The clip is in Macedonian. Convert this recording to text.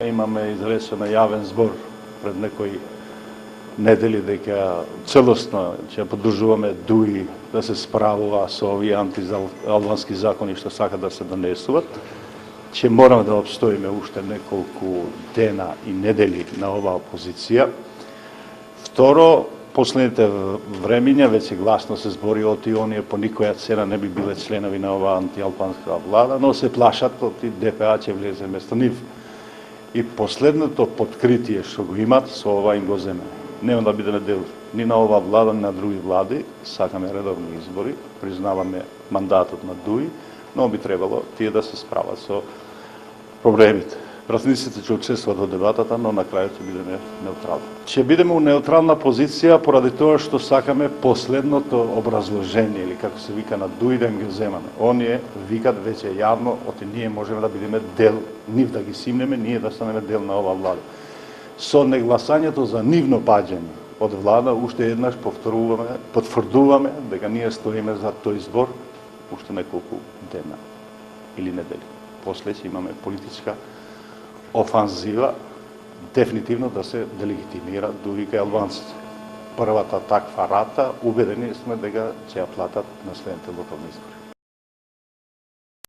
Имаме изречен јавен збор пред некои недели дека целосно ќе поддржуваме ДУИ да се справува со овие антиалбански закони што сакат да се донесуват. Ќе мораме да обстоиме уште неколку дена и недели на оваа позиција. Второ, последните времиња веќе гласно се збори оти оние по никоја цена не би биле членови на оваа антиалбанска влада, но се плашат оти ДПА ќе влезе место нив. И последното подкритие што го имат, со ова им го земе. Нема да бидеме дел ни на оваа влада, ни на други влади, сакаме редовни избори, признаваме мандатот на ДУИ, но би требало тие да се справат со проблемите. Празниците ќе учествуваат во дебатата, но на крајот ќе бидеме неутрални. Ќе бидеме у неутрална позиција поради тоа што сакаме последното образложение, или како се вика на ДУИ, да им ги земаме. Оние викат веќе јавно, оти ние можеме да бидеме дел, нив да ги симнеме, ние да станеме дел на оваа влада. Со негласањето за нивно паѓање од влада, уште еднаш потврдуваме дека ние стоиме за тој збор уште неколку дена или недели. После ќе имаме политичка офанзива, дефинитивно да се делегитимира ДУИ кај албанците. Првата таква рата, убедени сме дека ќе ја платат на следните локални избори.